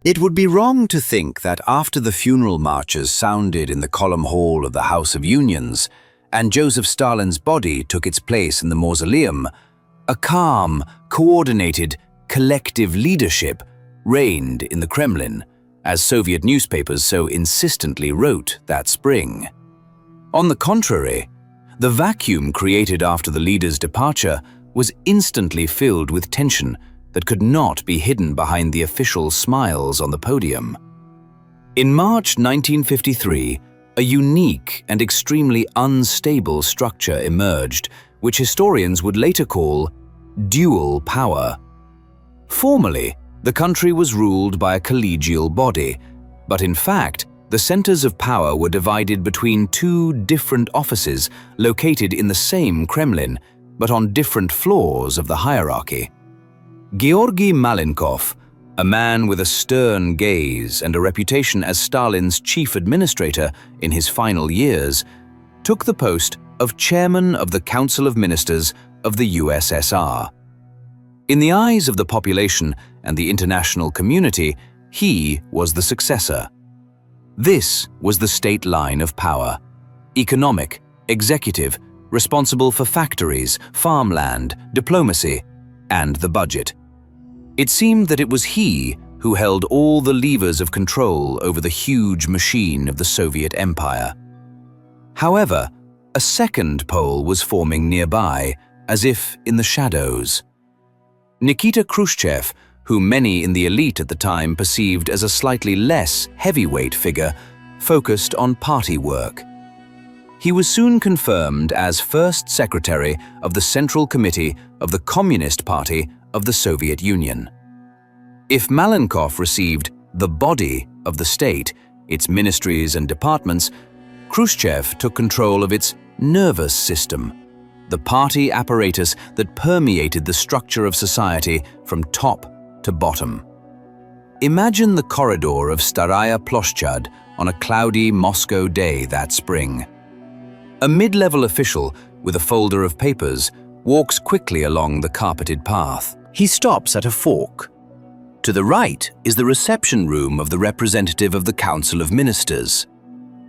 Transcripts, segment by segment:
It would be wrong to think that after the funeral marches sounded in the column hall of the House of Unions and Joseph Stalin's body took its place in the mausoleum, a calm, coordinated, collective leadership reigned in the Kremlin, as Soviet newspapers so insistently wrote that spring. On the contrary, the vacuum created after the leader's departure was instantly filled with tension that could not be hidden behind the official smiles on the podium. In March 1953, a unique and extremely unstable structure emerged, which historians would later call dual power. Formally, the country was ruled by a collegial body, but in fact, the centers of power were divided between two different offices located in the same Kremlin, but on different floors of the hierarchy. Georgy Malenkov, a man with a stern gaze and a reputation as Stalin's chief administrator in his final years, took the post of chairman of the Council of Ministers of the USSR. In the eyes of the population and the international community, he was the successor. This was the state line of power: economic, executive, responsible for factories, farmland, diplomacy, and the budget. It seemed that it was he who held all the levers of control over the huge machine of the Soviet Empire. However, a second pole was forming nearby, as if in the shadows. Nikita Khrushchev, whom many in the elite at the time perceived as a slightly less heavyweight figure, focused on party work. He was soon confirmed as first secretary of the Central Committee of the Communist Party of the Soviet Union. If Malenkov received the body of the state, its ministries and departments, Khrushchev took control of its nervous system, the party apparatus that permeated the structure of society from top to bottom. Imagine the corridor of Staraya Ploshchad on a cloudy Moscow day that spring. A mid-level official with a folder of papers walks quickly along the carpeted path. He stops at a fork. To the right is the reception room of the representative of the Council of Ministers.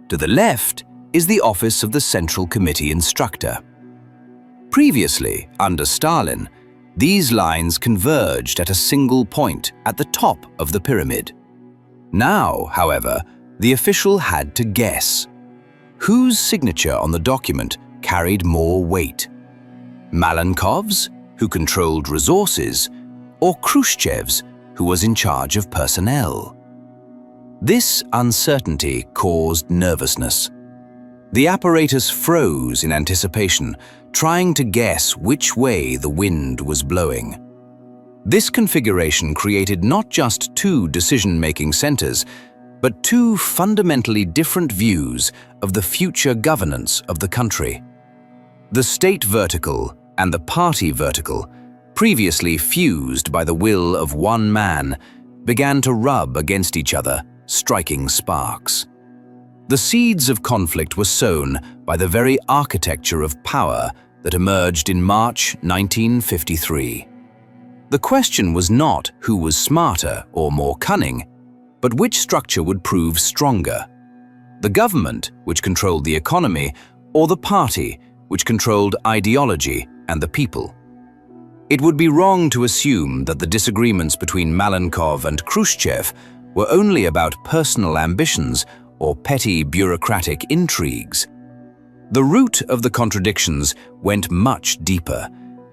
To the left is the office of the Central Committee instructor. Previously, under Stalin, these lines converged at a single point at the top of the pyramid. Now, however, the official had to guess. Whose signature on the document carried more weight? Malenkov's, who controlled resources, or Khrushchev's, who was in charge of personnel? This uncertainty caused nervousness. The apparatus froze in anticipation, trying to guess which way the wind was blowing. This configuration created not just two decision-making centers, but two fundamentally different views of the future governance of the country. The state vertical and the party vertical, previously fused by the will of one man, began to rub against each other, striking sparks. The seeds of conflict were sown by the very architecture of power that emerged in March 1953. The question was not who was smarter or more cunning, but which structure would prove stronger: the government, which controlled the economy, or the party, which controlled ideology and the people. It would be wrong to assume that the disagreements between Malenkov and Khrushchev were only about personal ambitions or petty bureaucratic intrigues. The root of the contradictions went much deeper,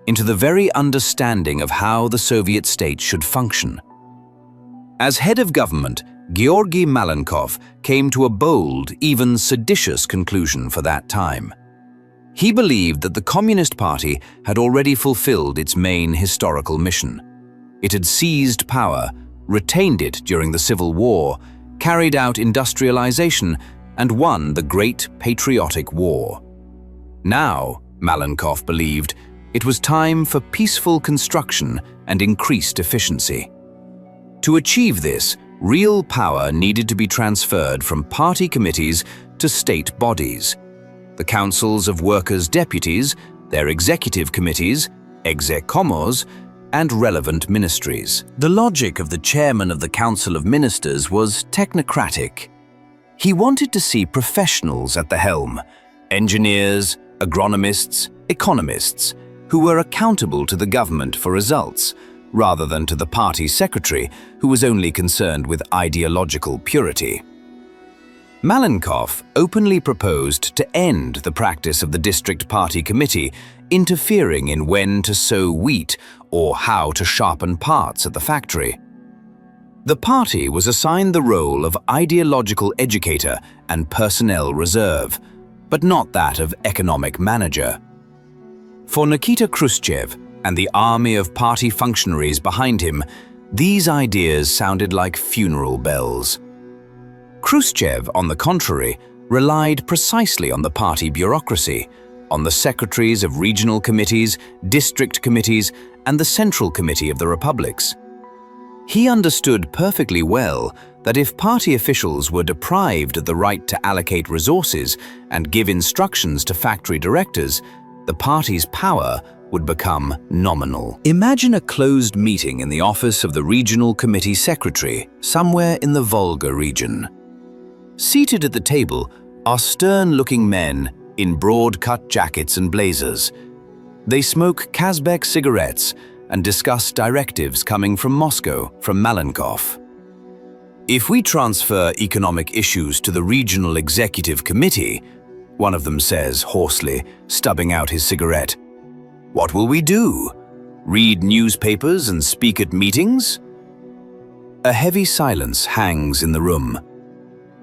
into the very understanding of how the Soviet state should function. As head of government, Georgy Malenkov came to a bold, even seditious conclusion for that time. He believed that the Communist Party had already fulfilled its main historical mission. It had seized power, retained it during the Civil War, carried out industrialization, and won the Great Patriotic War. Now, Malenkov believed, it was time for peaceful construction and increased efficiency. To achieve this, real power needed to be transferred from party committees to state bodies. The councils of workers' deputies, their executive committees, exekomors, and relevant ministries. The logic of the chairman of the Council of Ministers was technocratic. He wanted to see professionals at the helm, engineers, agronomists, economists, who were accountable to the government for results, rather than to the party secretary, who was only concerned with ideological purity. Malenkov openly proposed to end the practice of the district party committee interfering in when to sow wheat or how to sharpen parts at the factory. The party was assigned the role of ideological educator and personnel reserve, but not that of economic manager. For Nikita Khrushchev and the army of party functionaries behind him, these ideas sounded like funeral bells. Khrushchev, on the contrary, relied precisely on the party bureaucracy, on the secretaries of regional committees, district committees, and the Central Committee of the Republics. He understood perfectly well that if party officials were deprived of the right to allocate resources and give instructions to factory directors, the party's power would become nominal. Imagine a closed meeting in the office of the regional committee secretary, somewhere in the Volga region. Seated at the table are stern-looking men in broad-cut jackets and blazers. They smoke Kazbek cigarettes and discuss directives coming from Moscow from Malenkov. If we transfer economic issues to the regional executive committee, one of them says hoarsely, stubbing out his cigarette, what will we do? Read newspapers and speak at meetings? A heavy silence hangs in the room.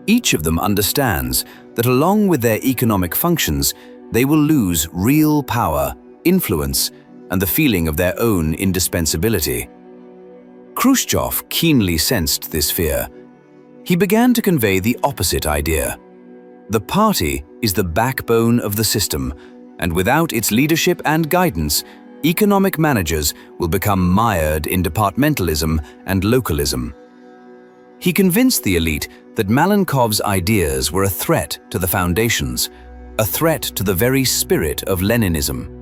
Each of them understands that along with their economic functions, they will lose real power, influence, and the feeling of their own indispensability. Khrushchev keenly sensed this fear. He began to convey the opposite idea. The party is the backbone of the system, and without its leadership and guidance, economic managers will become mired in departmentalism and localism. He convinced the elite that Malenkov's ideas were a threat to the foundations, a threat to the very spirit of Leninism.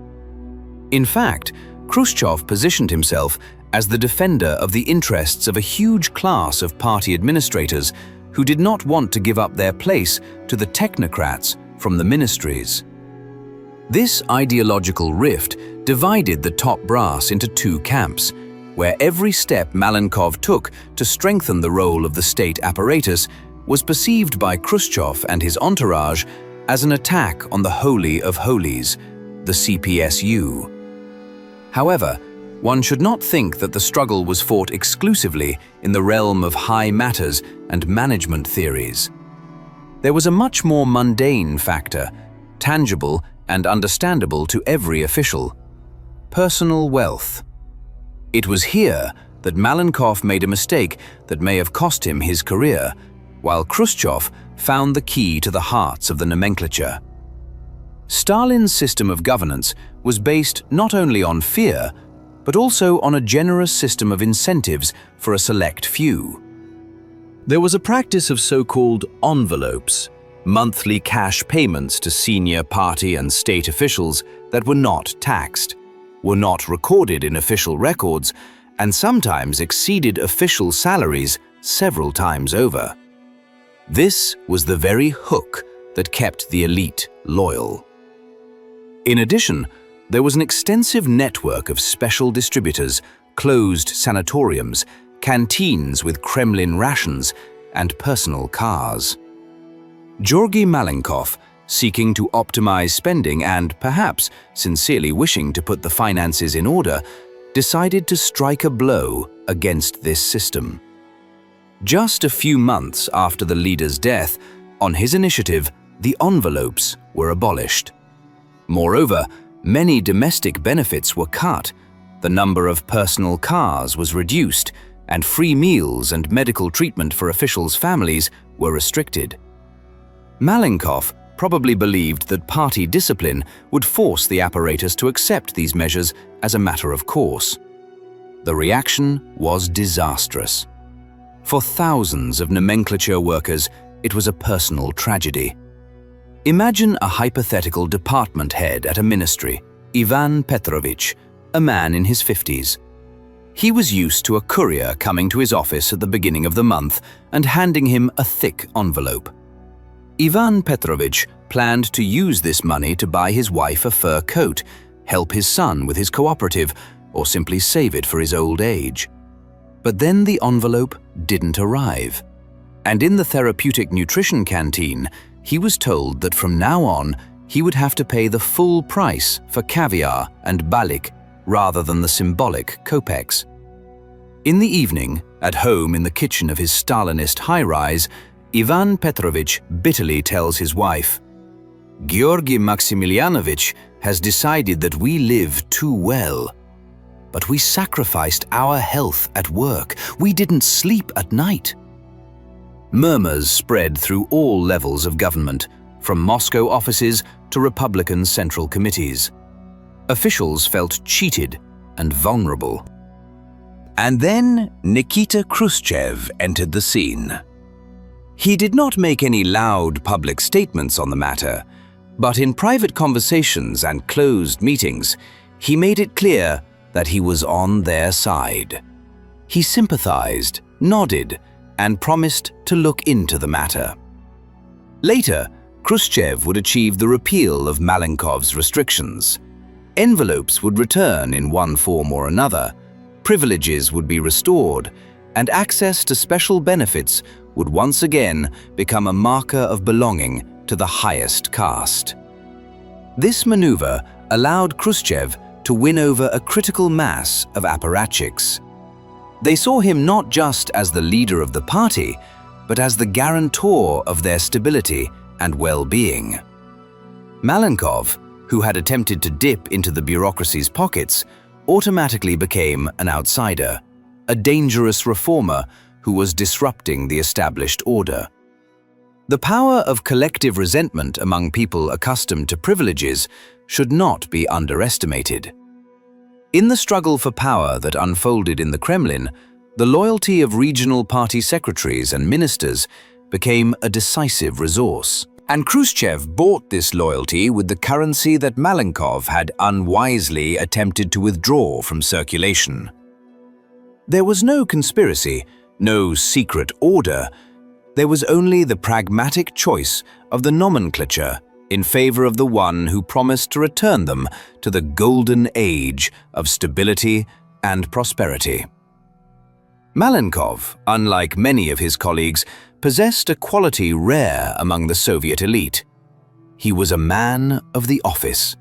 In fact, Khrushchev positioned himself as the defender of the interests of a huge class of party administrators who did not want to give up their place to the technocrats from the ministries. This ideological rift divided the top brass into two camps, where every step Malenkov took to strengthen the role of the state apparatus was perceived by Khrushchev and his entourage as an attack on the Holy of Holies, the CPSU. However, one should not think that the struggle was fought exclusively in the realm of high matters and management theories. There was a much more mundane factor, tangible and understandable to every official: personal wealth. It was here that Malenkov made a mistake that may have cost him his career, while Khrushchev found the key to the hearts of the nomenclature. Stalin's system of governance was based not only on fear, but also on a generous system of incentives for a select few. There was a practice of so-called envelopes, monthly cash payments to senior party and state officials that were not taxed, were not recorded in official records, and sometimes exceeded official salaries several times over. This was the very hook that kept the elite loyal. In addition, there was an extensive network of special distributors, closed sanatoriums, canteens with Kremlin rations, and personal cars. Georgy Malenkov, seeking to optimize spending and, perhaps, sincerely wishing to put the finances in order, decided to strike a blow against this system. Just a few months after the leader's death, on his initiative, the envelopes were abolished. Moreover, many domestic benefits were cut, the number of personal cars was reduced, and free meals and medical treatment for officials' families were restricted. Malenkov probably believed that party discipline would force the apparatus to accept these measures as a matter of course. The reaction was disastrous. For thousands of nomenclature workers, it was a personal tragedy. Imagine a hypothetical department head at a ministry, Ivan Petrovich, a man in his 50s. He was used to a courier coming to his office at the beginning of the month and handing him a thick envelope. Ivan Petrovich planned to use this money to buy his wife a fur coat, help his son with his cooperative, or simply save it for his old age. But then the envelope didn't arrive. And in the therapeutic nutrition canteen, he was told that from now on, he would have to pay the full price for caviar and balik rather than the symbolic kopecks. In the evening, at home in the kitchen of his Stalinist high-rise, Ivan Petrovich bitterly tells his wife, "Georgy Maximilianovich has decided that we live too well. But we sacrificed our health at work. We didn't sleep at night." Murmurs spread through all levels of government, from Moscow offices to Republican central committees. Officials felt cheated and vulnerable. And then Nikita Khrushchev entered the scene. He did not make any loud public statements on the matter, but in private conversations and closed meetings, he made it clear that he was on their side. He sympathized, nodded, and promised to look into the matter. Later, Khrushchev would achieve the repeal of Malenkov's restrictions. Envelopes would return in one form or another, privileges would be restored, and access to special benefits would once again become a marker of belonging to the highest caste. This maneuver allowed Khrushchev to win over a critical mass of apparatchiks. They saw him not just as the leader of the party, but as the guarantor of their stability and well-being. Malenkov, who had attempted to dip into the bureaucracy's pockets, automatically became an outsider, a dangerous reformer who was disrupting the established order. The power of collective resentment among people accustomed to privileges should not be underestimated. In the struggle for power that unfolded in the Kremlin, the loyalty of regional party secretaries and ministers became a decisive resource. And Khrushchev bought this loyalty with the currency that Malenkov had unwisely attempted to withdraw from circulation. There was no conspiracy, no secret order. There was only the pragmatic choice of the nomenclature in favor of the one who promised to return them to the golden age of stability and prosperity. Malenkov, unlike many of his colleagues, possessed a quality rare among the Soviet elite. He was a man of the office,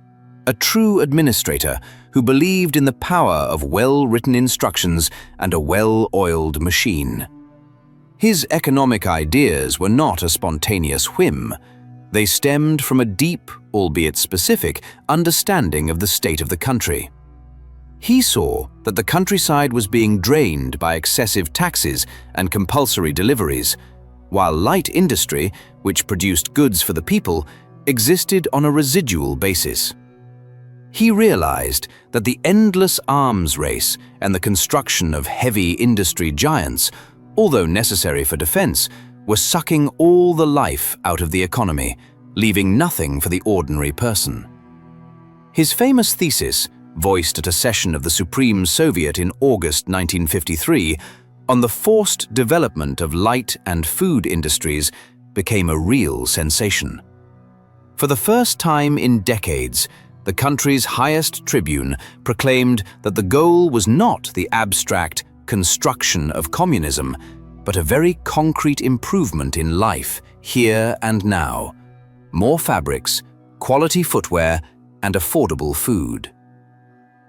a true administrator who believed in the power of well-written instructions and a well-oiled machine. His economic ideas were not a spontaneous whim. They stemmed from a deep, albeit specific, understanding of the state of the country. He saw that the countryside was being drained by excessive taxes and compulsory deliveries, while light industry, which produced goods for the people, existed on a residual basis. He realized that the endless arms race and the construction of heavy industry giants, although necessary for defense, were sucking all the life out of the economy, leaving nothing for the ordinary person. His famous thesis, voiced at a session of the Supreme Soviet in August 1953, on the forced development of light and food industries, became a real sensation. For the first time in decades, the country's highest tribune proclaimed that the goal was not the abstract construction of communism, but a very concrete improvement in life, here and now. More fabrics, quality footwear, and affordable food.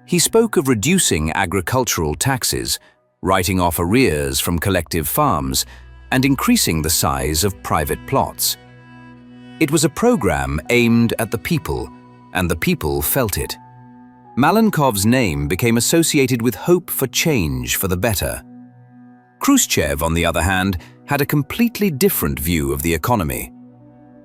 He spoke of reducing agricultural taxes, writing off arrears from collective farms, and increasing the size of private plots. It was a program aimed at the people, and the people felt it. Malenkov's name became associated with hope for change for the better. Khrushchev, on the other hand, had a completely different view of the economy.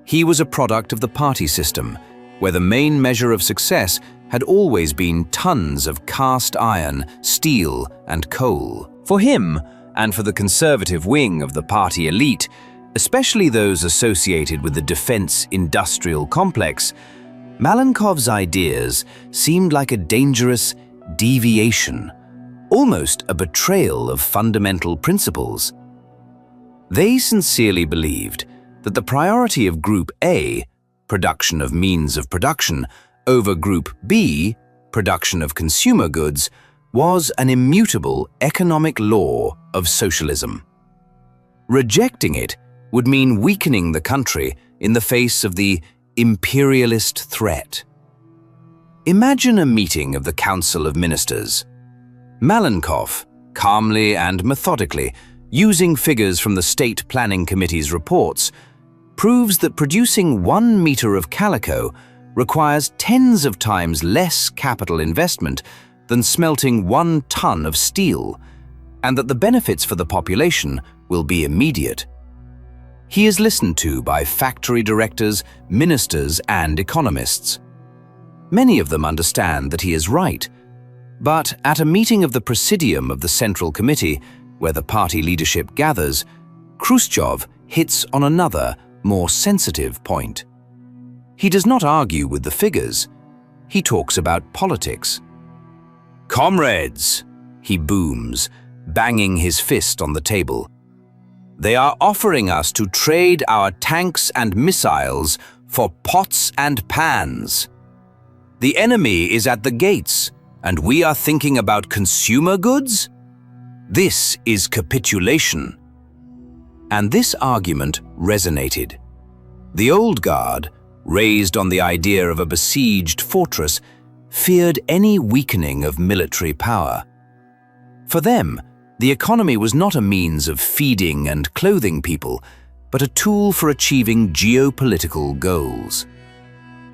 He was a product of the party system, where the main measure of success had always been tons of cast iron, steel, and coal. For him, and for the conservative wing of the party elite, especially those associated with the defense-industrial complex, Malenkov's ideas seemed like a dangerous deviation, almost a betrayal of fundamental principles. They sincerely believed that the priority of Group A, production of means of production, over Group B, production of consumer goods, was an immutable economic law of socialism. Rejecting it would mean weakening the country in the face of the imperialist threat. Imagine a meeting of the Council of Ministers. Malenkov, calmly and methodically, using figures from the State Planning Committee's reports, proves that producing 1 meter of calico requires tens of times less capital investment than smelting 1 ton of steel, and that the benefits for the population will be immediate. He is listened to by factory directors, ministers, and economists. Many of them understand that he is right, but at a meeting of the Presidium of the Central Committee, where the party leadership gathers, Khrushchev hits on another, more sensitive point. He does not argue with the figures. He talks about politics. "Comrades," he booms, banging his fist on the table. "They are offering us to trade our tanks and missiles for pots and pans. The enemy is at the gates, and we are thinking about consumer goods? This is capitulation." And this argument resonated. The old guard, raised on the idea of a besieged fortress, feared any weakening of military power. For them, the economy was not a means of feeding and clothing people, but a tool for achieving geopolitical goals.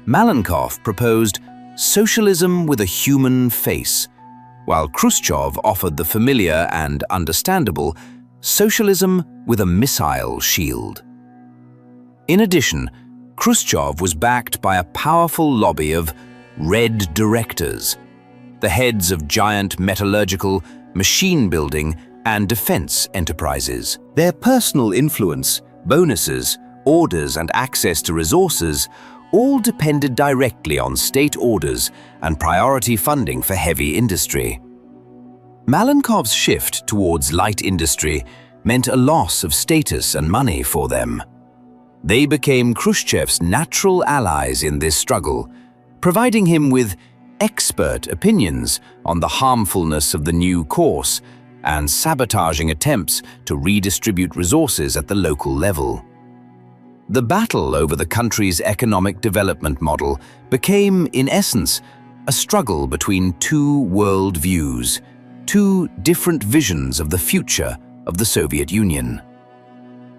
Malenkov proposed socialism with a human face, while Khrushchev offered the familiar and understandable socialism with a missile shield. In addition, Khrushchev was backed by a powerful lobby of Red Directors, the heads of giant metallurgical, machine-building, and defense enterprises. Their personal influence, bonuses, orders, and access to resources all depended directly on state orders and priority funding for heavy industry. Malenkov's shift towards light industry meant a loss of status and money for them. They became Khrushchev's natural allies in this struggle, providing him with expert opinions on the harmfulness of the new course and sabotaging attempts to redistribute resources at the local level. The battle over the country's economic development model became, in essence, a struggle between two world views, two different visions of the future of the Soviet Union.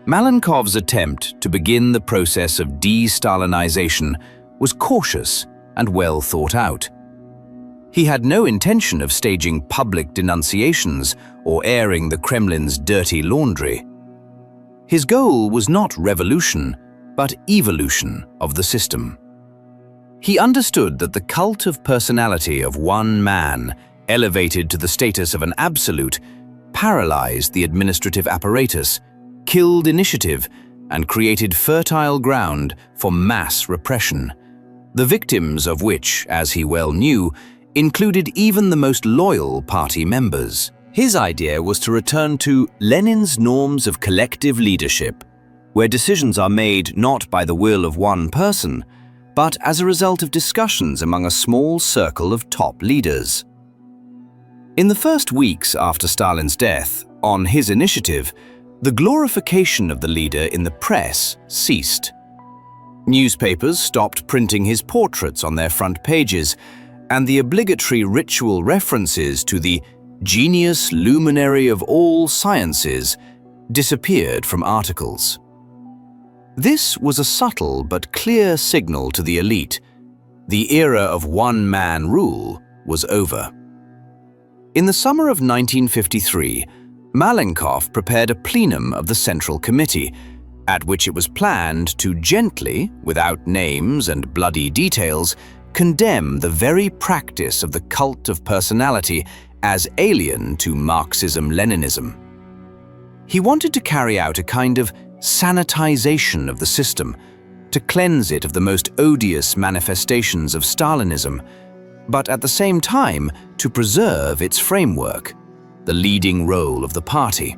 Malenkov's attempt to begin the process of de-Stalinization was cautious and well thought out. He had no intention of staging public denunciations or airing the Kremlin's dirty laundry. His goal was not revolution, but evolution of the system. He understood that the cult of personality of one man, elevated to the status of an absolute, paralyzed the administrative apparatus, killed initiative, and created fertile ground for mass repression, the victims of which, as he well knew, included even the most loyal party members. His idea was to return to Lenin's norms of collective leadership, where decisions are made not by the will of one person, but as a result of discussions among a small circle of top leaders. In the first weeks after Stalin's death, on his initiative, the glorification of the leader in the press ceased. Newspapers stopped printing his portraits on their front pages, and the obligatory ritual references to the genius luminary of all sciences disappeared from articles. This was a subtle but clear signal to the elite. The era of one-man rule was over. In the summer of 1953, Malenkov prepared a plenum of the Central Committee, at which it was planned to gently, without names and bloody details, condemn the very practice of the cult of personality as alien to Marxism-Leninism. He wanted to carry out a kind of sanitization of the system, to cleanse it of the most odious manifestations of Stalinism, but at the same time to preserve its framework, the leading role of the party.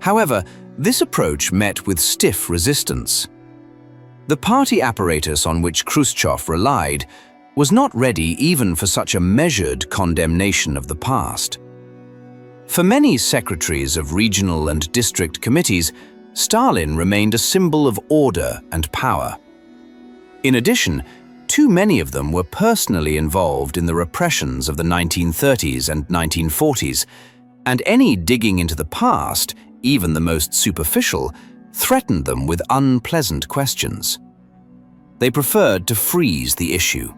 However, this approach met with stiff resistance. The party apparatus on which Khrushchev relied was not ready even for such a measured condemnation of the past. For many secretaries of regional and district committees, Stalin remained a symbol of order and power. In addition, too many of them were personally involved in the repressions of the 1930s and 1940s, and any digging into the past, even the most superficial, threatened them with unpleasant questions. They preferred to freeze the issue.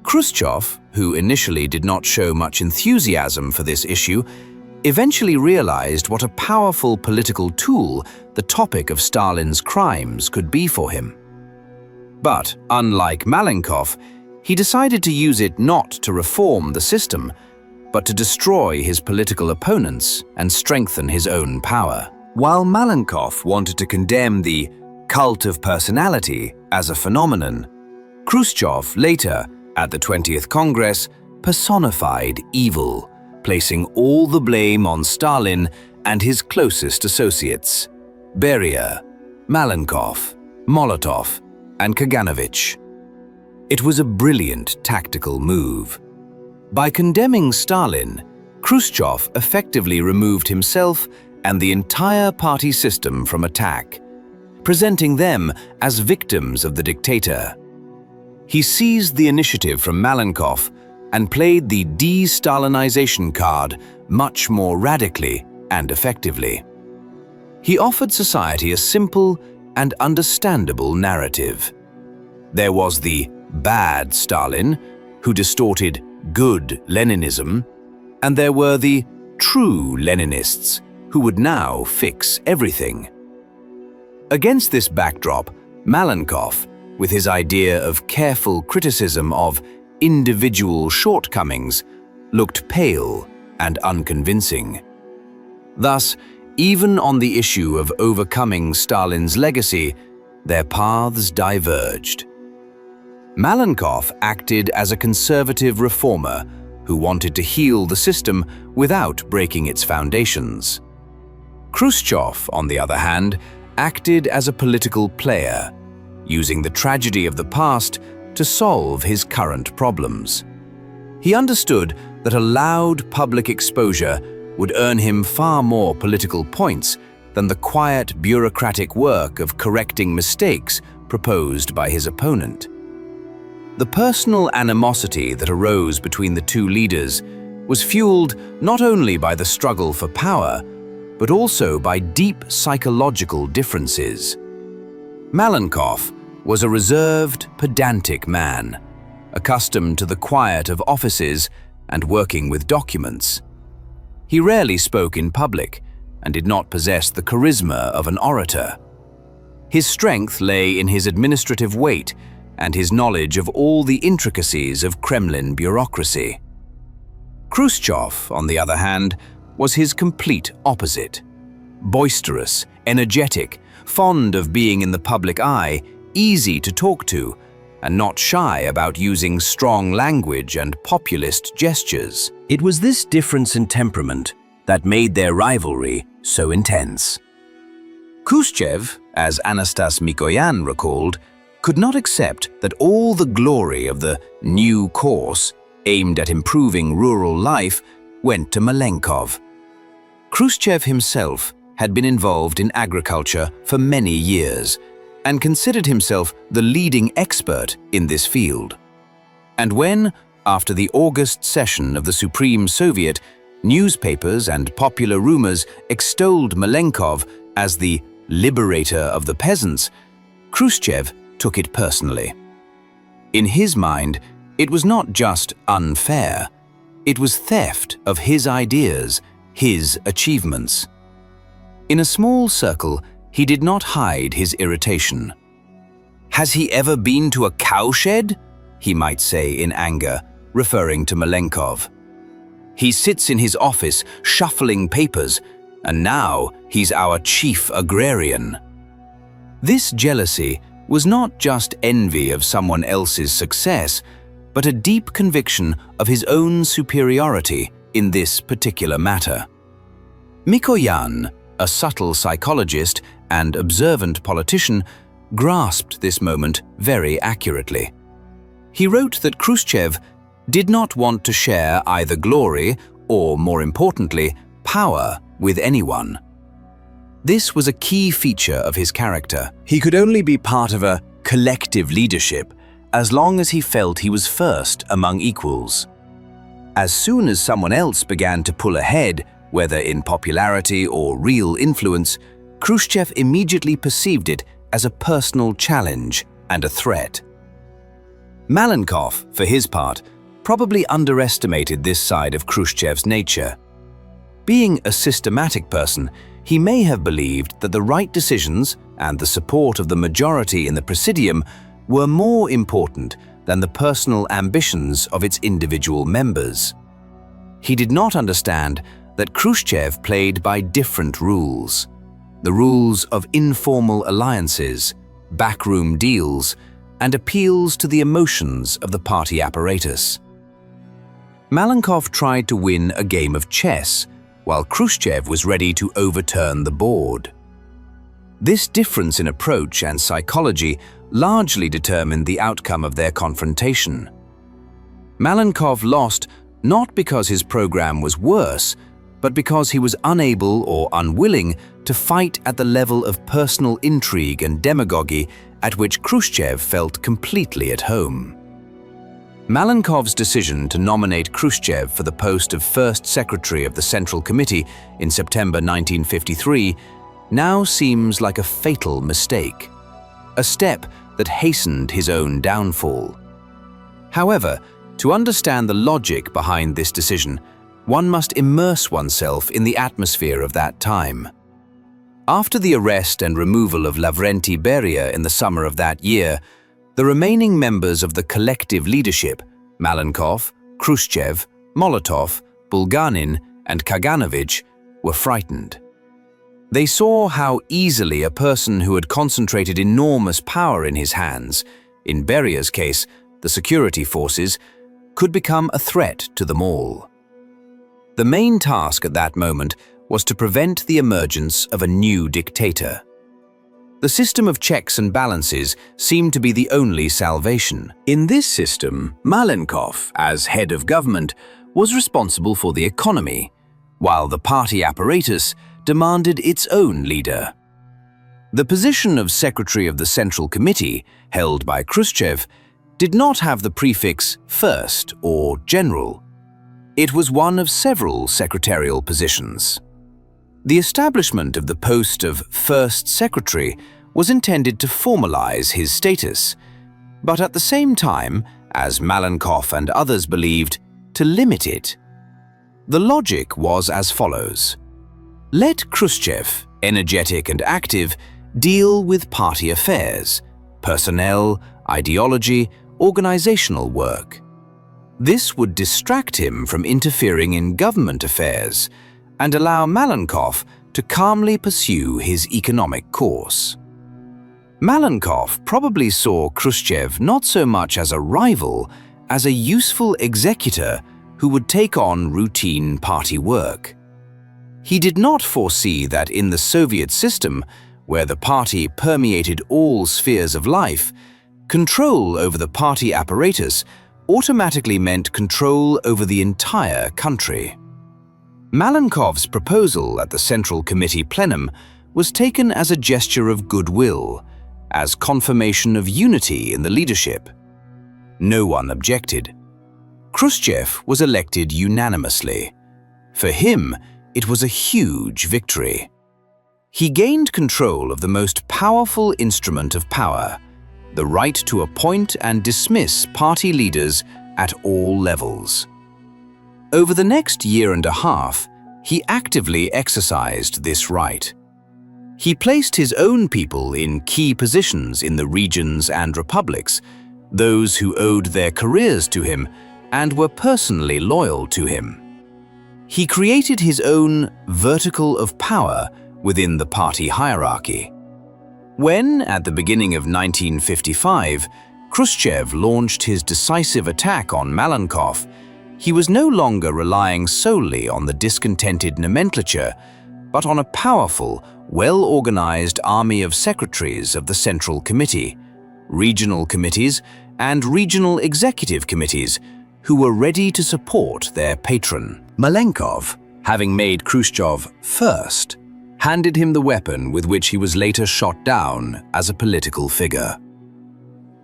Khrushchev, who initially did not show much enthusiasm for this issue, eventually realized what a powerful political tool the topic of Stalin's crimes could be for him. But, unlike Malenkov, he decided to use it not to reform the system, but to destroy his political opponents and strengthen his own power. While Malenkov wanted to condemn the cult of personality as a phenomenon, Khrushchev later, at the 20th Congress, personified evil, placing all the blame on Stalin and his closest associates, Beria, Malenkov, Molotov, and Kaganovich. It was a brilliant tactical move. By condemning Stalin, Khrushchev effectively removed himself and the entire party system from attack, presenting them as victims of the dictator. He seized the initiative from Malenkov and played the de-Stalinization card much more radically and effectively. He offered society a simple and understandable narrative. There was the bad Stalin, who distorted good Leninism, and there were the true Leninists, who would now fix everything. Against this backdrop, Malenkov, with his idea of careful criticism of individual shortcomings, looked pale and unconvincing. Thus, even on the issue of overcoming Stalin's legacy, their paths diverged. Malenkov acted as a conservative reformer who wanted to heal the system without breaking its foundations. Khrushchev, on the other hand, acted as a political player, using the tragedy of the past to solve his current problems. He understood that a loud public exposure would earn him far more political points than the quiet bureaucratic work of correcting mistakes proposed by his opponent. The personal animosity that arose between the two leaders was fueled not only by the struggle for power, but also by deep psychological differences. Malenkov was a reserved, pedantic man, accustomed to the quiet of offices and working with documents. He rarely spoke in public and did not possess the charisma of an orator. His strength lay in his administrative weight and his knowledge of all the intricacies of Kremlin bureaucracy. Khrushchev, on the other hand, was his complete opposite. Boisterous, energetic, fond of being in the public eye, easy to talk to, and not shy about using strong language and populist gestures. It was this difference in temperament that made their rivalry so intense. Khrushchev, as Anastas Mikoyan recalled, could not accept that all the glory of the new course, aimed at improving rural life, went to Malenkov. Khrushchev himself had been involved in agriculture for many years and considered himself the leading expert in this field. And when, after the August session of the Supreme Soviet, newspapers and popular rumors extolled Malenkov as the liberator of the peasants, Khrushchev took it personally. In his mind, it was not just unfair, it was theft of his ideas, his achievements. In a small circle, he did not hide his irritation. "Has he ever been to a cowshed?" he might say in anger, referring to Malenkov. "He sits in his office shuffling papers, and now he's our chief agrarian." This jealousy was not just envy of someone else's success, but a deep conviction of his own superiority in this particular matter. Mikoyan, a subtle psychologist and observant politician, grasped this moment very accurately. He wrote that Khrushchev did not want to share either glory or, more importantly, power with anyone. This was a key feature of his character. He could only be part of a collective leadership as long as he felt he was first among equals. As soon as someone else began to pull ahead, whether in popularity or real influence, Khrushchev immediately perceived it as a personal challenge and a threat. Malenkov, for his part, probably underestimated this side of Khrushchev's nature. Being a systematic person, he may have believed that the right decisions and the support of the majority in the Presidium were more important than the personal ambitions of its individual members. He did not understand that Khrushchev played by different rules. The rules of informal alliances, backroom deals, and appeals to the emotions of the party apparatus. Malenkov tried to win a game of chess, while Khrushchev was ready to overturn the board. This difference in approach and psychology largely determined the outcome of their confrontation. Malenkov lost not because his program was worse, but because he was unable or unwilling to fight at the level of personal intrigue and demagogy at which Khrushchev felt completely at home. Malenkov's decision to nominate Khrushchev for the post of First Secretary of the Central Committee in September 1953 now seems like a fatal mistake, a step that hastened his own downfall. However, to understand the logic behind this decision, one must immerse oneself in the atmosphere of that time. After the arrest and removal of Lavrenti Beria in the summer of that year, the remaining members of the collective leadership, Malenkov, Khrushchev, Molotov, Bulganin, and Kaganovich, were frightened. They saw how easily a person who had concentrated enormous power in his hands, in Beria's case, the security forces, could become a threat to them all. The main task at that moment was to prevent the emergence of a new dictator. The system of checks and balances seemed to be the only salvation. In this system, Malenkov, as head of government, was responsible for the economy, while the party apparatus demanded its own leader. The position of Secretary of the Central Committee, held by Khrushchev, did not have the prefix First or General. It was one of several secretarial positions. The establishment of the post of First Secretary was intended to formalize his status, but at the same time, as Malenkov and others believed, to limit it. The logic was as follows. Let Khrushchev, energetic and active, deal with party affairs, personnel, ideology, organizational work. This would distract him from interfering in government affairs and allow Malenkov to calmly pursue his economic course. Malenkov probably saw Khrushchev not so much as a rival as a useful executor who would take on routine party work. He did not foresee that in the Soviet system, where the party permeated all spheres of life, control over the party apparatus automatically meant control over the entire country. Malenkov's proposal at the Central Committee plenum was taken as a gesture of goodwill, as confirmation of unity in the leadership. No one objected. Khrushchev was elected unanimously. For him, it was a huge victory. He gained control of the most powerful instrument of power, the right to appoint and dismiss party leaders at all levels. Over the next year and a half, he actively exercised this right. He placed his own people in key positions in the regions and republics, those who owed their careers to him and were personally loyal to him. He created his own vertical of power within the party hierarchy. When, at the beginning of 1955, Khrushchev launched his decisive attack on Malenkov, He was no longer relying solely on the discontented nomenclature, but on a powerful, well-organized army of secretaries of the Central Committee, regional committees, and regional executive committees who were ready to support their patron. Malenkov, having made Khrushchev first, handed him the weapon with which he was later shot down as a political figure.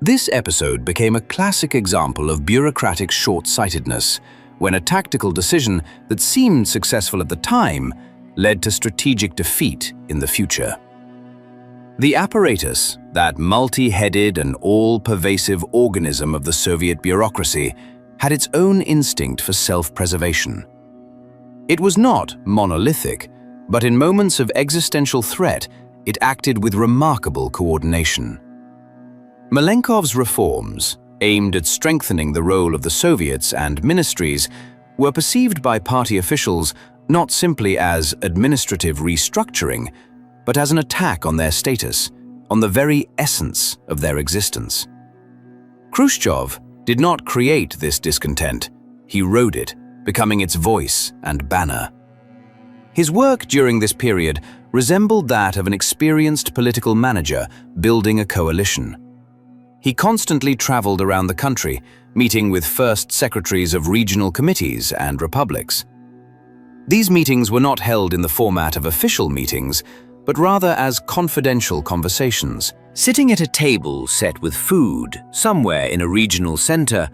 This episode became a classic example of bureaucratic short-sightedness, when a tactical decision that seemed successful at the time led to strategic defeat in the future. The apparatus, that multi-headed and all-pervasive organism of the Soviet bureaucracy, had its own instinct for self-preservation. It was not monolithic, but in moments of existential threat, it acted with remarkable coordination. Malenkov's reforms, aimed at strengthening the role of the Soviets and ministries, were perceived by party officials not simply as administrative restructuring, but as an attack on their status, on the very essence of their existence. Khrushchev did not create this discontent, he rode it, becoming its voice and banner. His work during this period resembled that of an experienced political manager building a coalition. He constantly traveled around the country, meeting with first secretaries of regional committees and republics. These meetings were not held in the format of official meetings, but rather as confidential conversations. Sitting at a table set with food somewhere in a regional center,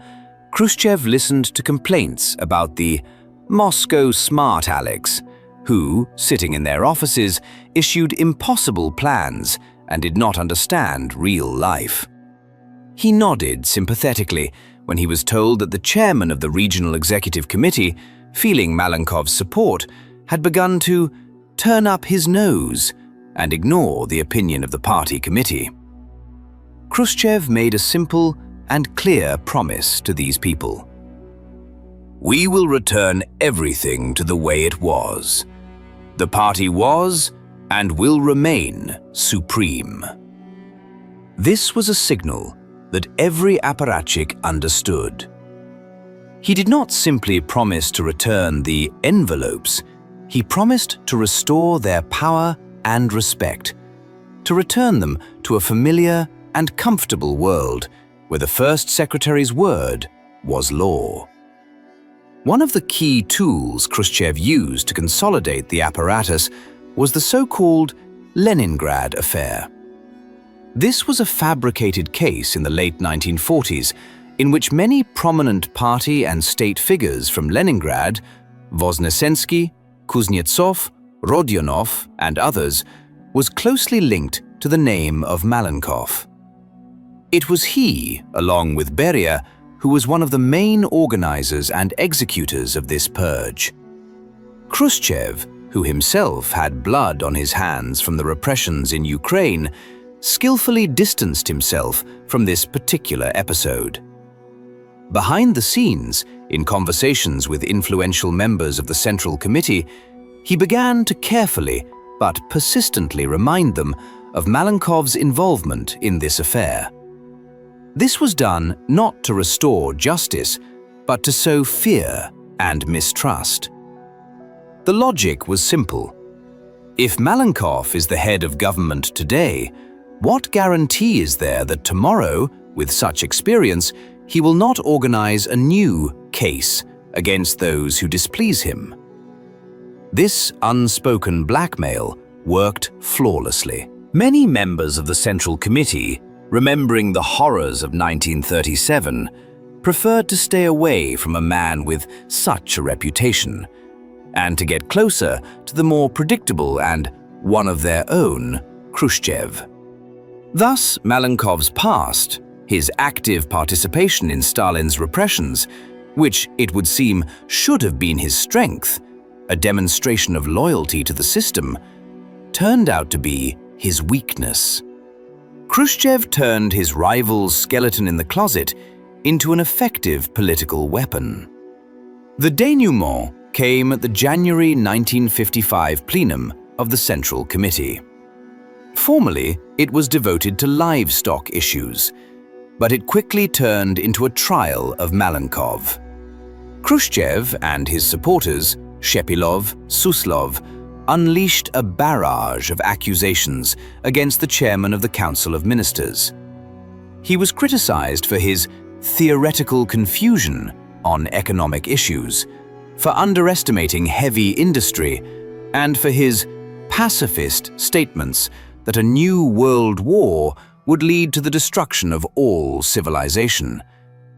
Khrushchev listened to complaints about the Moscow smart Alecs, who, sitting in their offices, issued impossible plans and did not understand real life. He nodded sympathetically when he was told that the chairman of the Regional Executive Committee, feeling Malenkov's support, had begun to turn up his nose and ignore the opinion of the party committee. Khrushchev made a simple and clear promise to these people. "We will return everything to the way it was. The party was and will remain supreme." This was a signal that every apparatchik understood. He did not simply promise to return the envelopes, he promised to restore their power and respect, to return them to a familiar and comfortable world where the first secretary's word was law. One of the key tools Khrushchev used to consolidate the apparatus was the so-called Leningrad affair. This was a fabricated case in the late 1940s in which many prominent party and state figures from Leningrad, Voznesensky, Kuznetsov, Rodionov, and others, was closely linked to the name of Malenkov. It was he, along with Beria, who was one of the main organizers and executors of this purge. Khrushchev, who himself had blood on his hands from the repressions in Ukraine, skillfully distanced himself from this particular episode. Behind the scenes, in conversations with influential members of the Central Committee, he began to carefully but persistently remind them of Malenkov's involvement in this affair. This was done not to restore justice, but to sow fear and mistrust. The logic was simple. If Malenkov is the head of government today, what guarantee is there that tomorrow, with such experience, he will not organize a new case against those who displease him? This unspoken blackmail worked flawlessly. Many members of the Central Committee, remembering the horrors of 1937, preferred to stay away from a man with such a reputation, and to get closer to the more predictable and one of their own, Khrushchev. Thus, Malenkov's past, his active participation in Stalin's repressions, which it would seem should have been his strength, a demonstration of loyalty to the system, turned out to be his weakness. Khrushchev turned his rival's skeleton in the closet into an effective political weapon. The denouement came at the January 1955 plenum of the Central Committee. Formally, it was devoted to livestock issues, but it quickly turned into a trial of Malenkov. Khrushchev and his supporters, Shepilov, Suslov, unleashed a barrage of accusations against the chairman of the Council of Ministers. He was criticized for his theoretical confusion on economic issues, for underestimating heavy industry, and for his pacifist statements that a new world war would lead to the destruction of all civilization,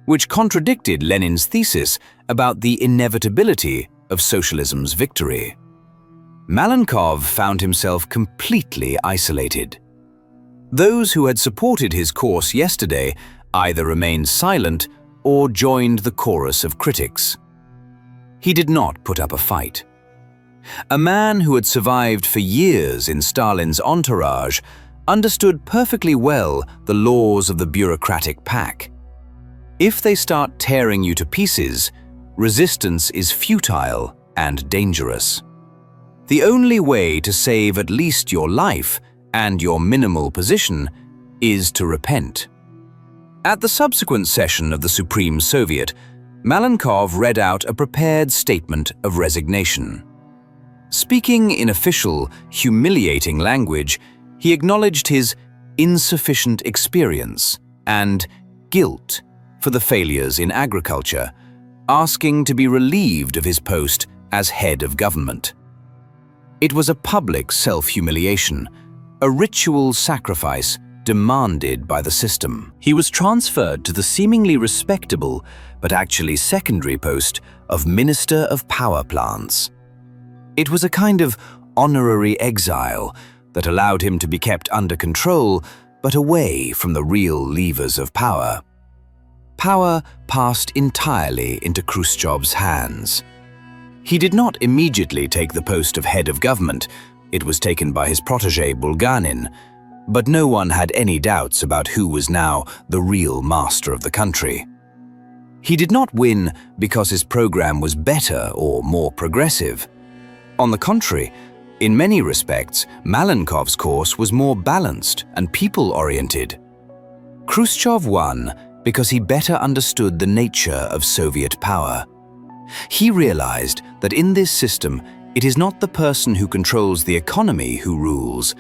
which contradicted Lenin's thesis about the inevitability of socialism's victory. Malenkov found himself completely isolated. Those who had supported his course yesterday either remained silent or joined the chorus of critics. He did not put up a fight. A man who had survived for years in Stalin's entourage understood perfectly well the laws of the bureaucratic pack. If they start tearing you to pieces, resistance is futile and dangerous. The only way to save at least your life and your minimal position is to repent. At the subsequent session of the Supreme Soviet, Malenkov read out a prepared statement of resignation. Speaking in official, humiliating language, he acknowledged his insufficient experience and guilt for the failures in agriculture, asking to be relieved of his post as head of government. It was a public self-humiliation, a ritual sacrifice demanded by the system. He was transferred to the seemingly respectable but actually secondary post of Minister of Power Plants. It was a kind of honorary exile that allowed him to be kept under control but away from the real levers of power. Power passed entirely into Khrushchev's hands. He did not immediately take the post of head of government. It was taken by his protégé Bulganin, but no one had any doubts about who was now the real master of the country. He did not win because his program was better or more progressive. On the contrary, in many respects, Malenkov's course was more balanced and people-oriented. Khrushchev won because he better understood the nature of Soviet power. He realized that in this system, it is not the person who controls the economy who rules,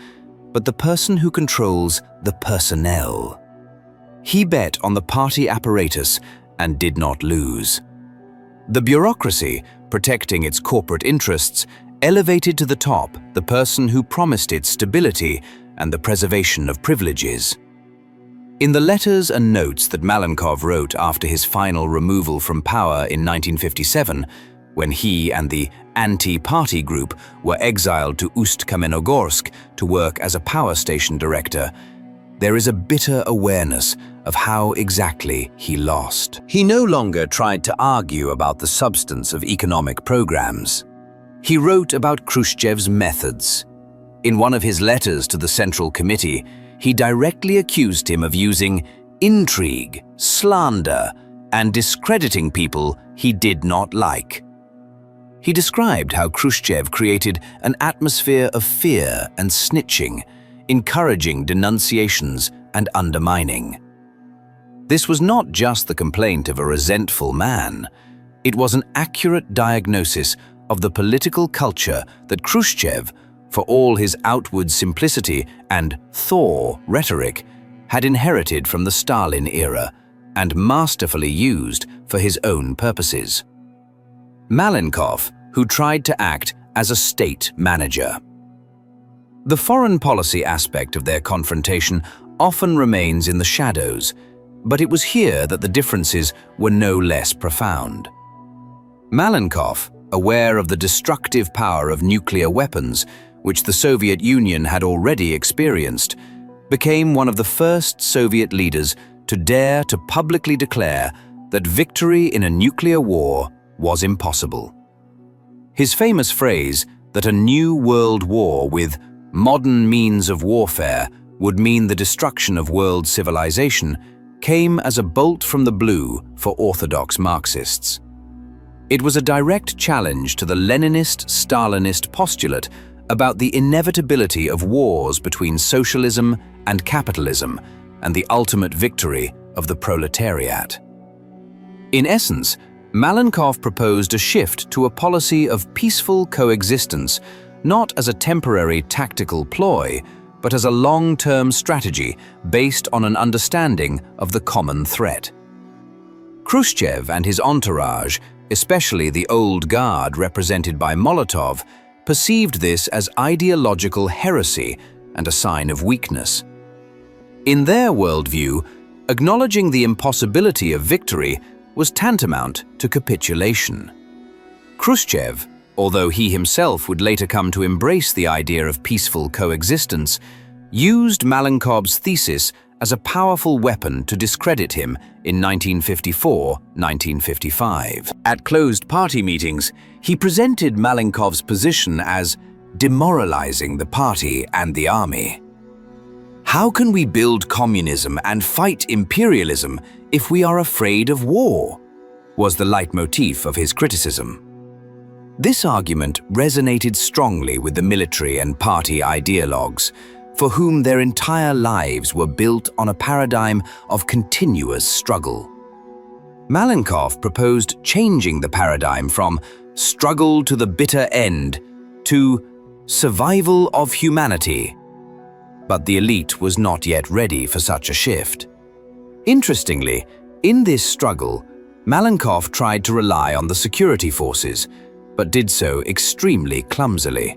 but the person who controls the personnel. He bet on the party apparatus and did not lose. The bureaucracy, protecting its corporate interests, elevated to the top the person who promised it stability and the preservation of privileges. In the letters and notes that Malenkov wrote after his final removal from power in 1957, when he and the anti-party group were exiled to Ust-Kamenogorsk to work as a power station director, there is a bitter awareness of how exactly he lost. He no longer tried to argue about the substance of economic programs. He wrote about Khrushchev's methods. In one of his letters to the Central Committee, he directly accused him of using intrigue, slander, and discrediting people he did not like. He described how Khrushchev created an atmosphere of fear and snitching, encouraging denunciations and undermining. This was not just the complaint of a resentful man. It was an accurate diagnosis of the political culture that Khrushchev, for all his outward simplicity and Thor rhetoric, had inherited from the Stalin era and masterfully used for his own purposes. Malenkov, who tried to act as a state manager. The foreign policy aspect of their confrontation often remains in the shadows, but it was here that the differences were no less profound. Malenkov, aware of the destructive power of nuclear weapons, which the Soviet Union had already experienced, became one of the first Soviet leaders to dare to publicly declare that victory in a nuclear war was impossible. His famous phrase that a new world war with modern means of warfare would mean the destruction of world civilization came as a bolt from the blue for orthodox Marxists. It was a direct challenge to the Leninist-Stalinist postulate about the inevitability of wars between socialism and capitalism and the ultimate victory of the proletariat. In essence, Malenkov proposed a shift to a policy of peaceful coexistence, not as a temporary tactical ploy, but as a long-term strategy based on an understanding of the common threat. Khrushchev and his entourage, especially the old guard represented by Molotov, perceived this as ideological heresy and a sign of weakness. In their worldview, acknowledging the impossibility of victory was tantamount to capitulation. Khrushchev, although he himself would later come to embrace the idea of peaceful coexistence, used Malenkov's thesis as a powerful weapon to discredit him in 1954-1955. At closed party meetings, he presented Malenkov's position as demoralizing the party and the army. How can we build communism and fight imperialism if we are afraid of war? Was the leitmotif of his criticism. This argument resonated strongly with the military and party ideologues, for whom their entire lives were built on a paradigm of continuous struggle. Malenkov proposed changing the paradigm from struggle to the bitter end to survival of humanity. But the elite was not yet ready for such a shift. Interestingly, in this struggle, Malenkov tried to rely on the security forces, but did so extremely clumsily.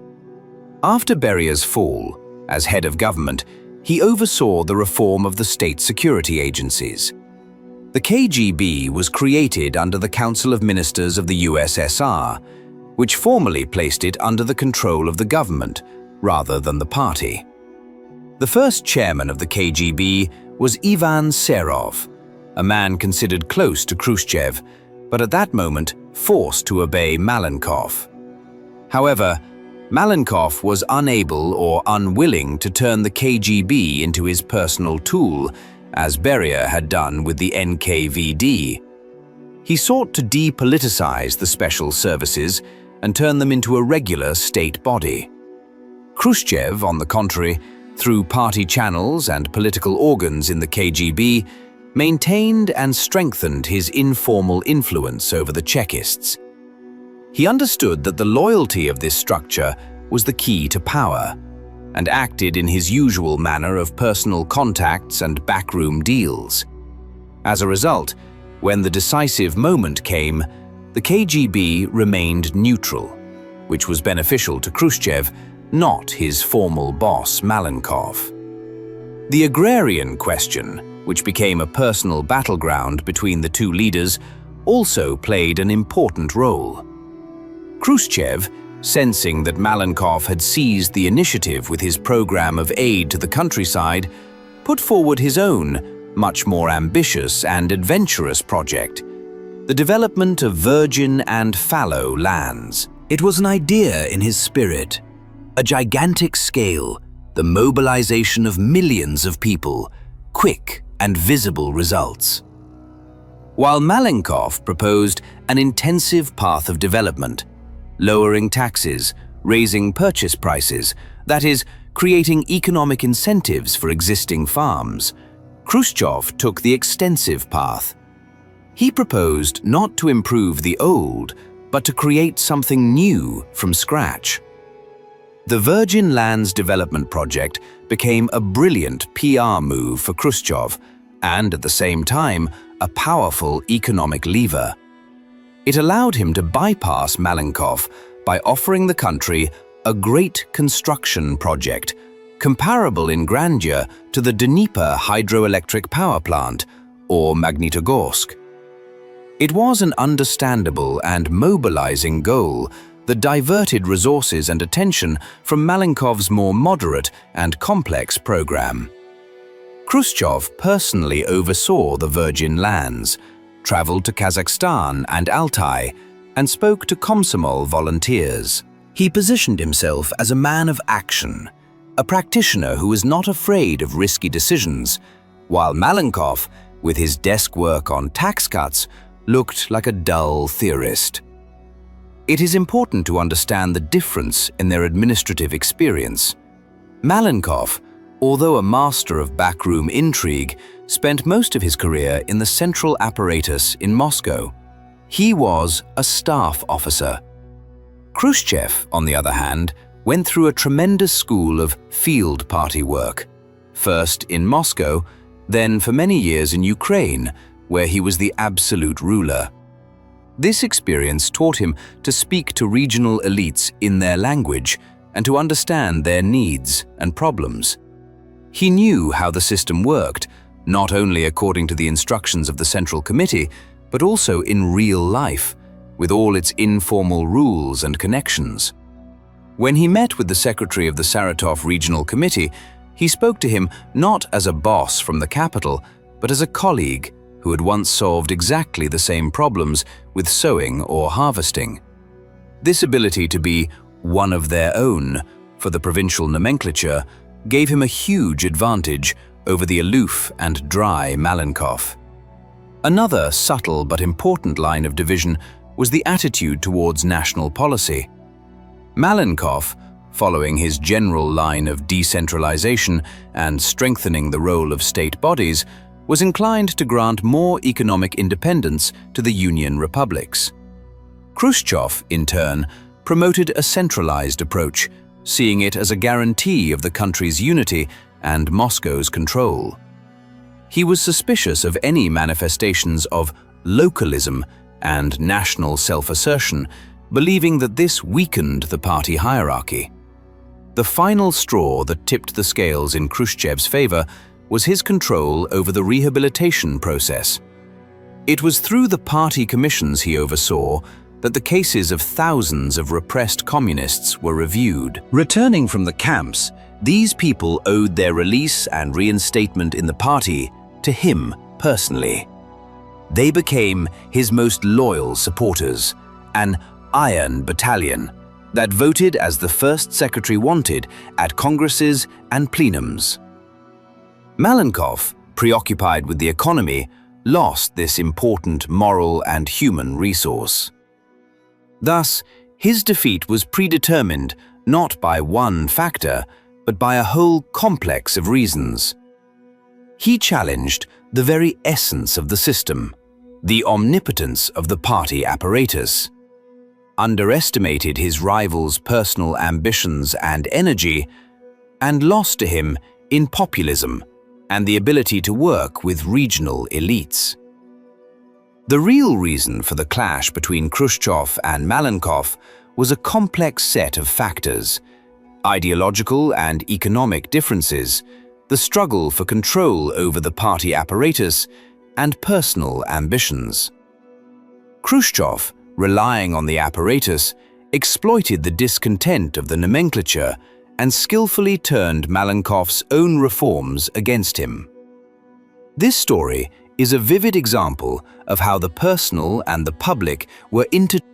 After Beria's fall, as head of government, he oversaw the reform of the state security agencies. The KGB was created under the Council of Ministers of the USSR, which formally placed it under the control of the government rather than the party. The first chairman of the KGB was Ivan Serov, a man considered close to Khrushchev, but at that moment forced to obey Malenkov. However, Malenkov was unable or unwilling to turn the KGB into his personal tool, as Beria had done with the NKVD. He sought to depoliticize the special services and turn them into a regular state body. Khrushchev, on the contrary, through party channels and political organs in the KGB, maintained and strengthened his informal influence over the Chekists. He understood that the loyalty of this structure was the key to power, and acted in his usual manner of personal contacts and backroom deals. As a result, when the decisive moment came, the KGB remained neutral, which was beneficial to Khrushchev, not his formal boss Malenkov. The agrarian question, which became a personal battleground between the two leaders, also played an important role. Khrushchev, sensing that Malenkov had seized the initiative with his program of aid to the countryside, put forward his own, much more ambitious and adventurous project, the development of virgin and fallow lands. It was an idea in his spirit, a gigantic scale, the mobilization of millions of people, quick and visible results. While Malenkov proposed an intensive path of development, lowering taxes, raising purchase prices, that is, creating economic incentives for existing farms, Khrushchev took the extensive path. He proposed not to improve the old, but to create something new from scratch. The Virgin Lands Development Project became a brilliant PR move for Khrushchev and, at the same time, a powerful economic lever. It allowed him to bypass Malenkov by offering the country a great construction project, comparable in grandeur to the Dnieper hydroelectric power plant or Magnitogorsk. It was an understandable and mobilizing goal that diverted resources and attention from Malenkov's more moderate and complex program. Khrushchev personally oversaw the Virgin Lands, traveled to Kazakhstan and Altai, and spoke to Komsomol volunteers. He positioned himself as a man of action, a practitioner who was not afraid of risky decisions, while Malenkov, with his desk work on tax cuts, looked like a dull theorist. It is important to understand the difference in their administrative experience. Malenkov, although a master of backroom intrigue, spent most of his career in the central apparatus in Moscow. He was a staff officer. Khrushchev, on the other hand, went through a tremendous school of field party work, first in Moscow, then for many years in Ukraine, where he was the absolute ruler. This experience taught him to speak to regional elites in their language and to understand their needs and problems. He knew how the system worked, not only according to the instructions of the Central Committee, but also in real life, with all its informal rules and connections. When he met with the secretary of the Saratov Regional Committee, he spoke to him not as a boss from the capital, but as a colleague who had once solved exactly the same problems with sowing or harvesting. This ability to be one of their own for the provincial nomenclature gave him a huge advantage over the aloof and dry Malenkov. Another subtle but important line of division was the attitude towards national policy. Malenkov, following his general line of decentralization and strengthening the role of state bodies, was inclined to grant more economic independence to the Union republics. Khrushchev, in turn, promoted a centralized approach, seeing it as a guarantee of the country's unity and Moscow's control. He was suspicious of any manifestations of localism and national self-assertion, believing that this weakened the party hierarchy. The final straw that tipped the scales in Khrushchev's favor was his control over the rehabilitation process. It was through the party commissions he oversaw that the cases of thousands of repressed communists were reviewed. Returning from the camps, these people owed their release and reinstatement in the party to him personally. They became his most loyal supporters, an iron battalion that voted as the first secretary wanted at congresses and plenums. Malenkov, preoccupied with the economy, lost this important moral and human resource. Thus, his defeat was predetermined not by one factor, but by a whole complex of reasons. He challenged the very essence of the system, the omnipotence of the party apparatus, underestimated his rival's personal ambitions and energy, and lost to him in populism and the ability to work with regional elites. The real reason for the clash between Khrushchev and Malenkov was a complex set of factors: ideological and economic differences, the struggle for control over the party apparatus, and personal ambitions. Khrushchev, relying on the apparatus, exploited the discontent of the nomenclature and skillfully turned Malenkov's own reforms against him. This story is a vivid example of how the personal and the public were intertwined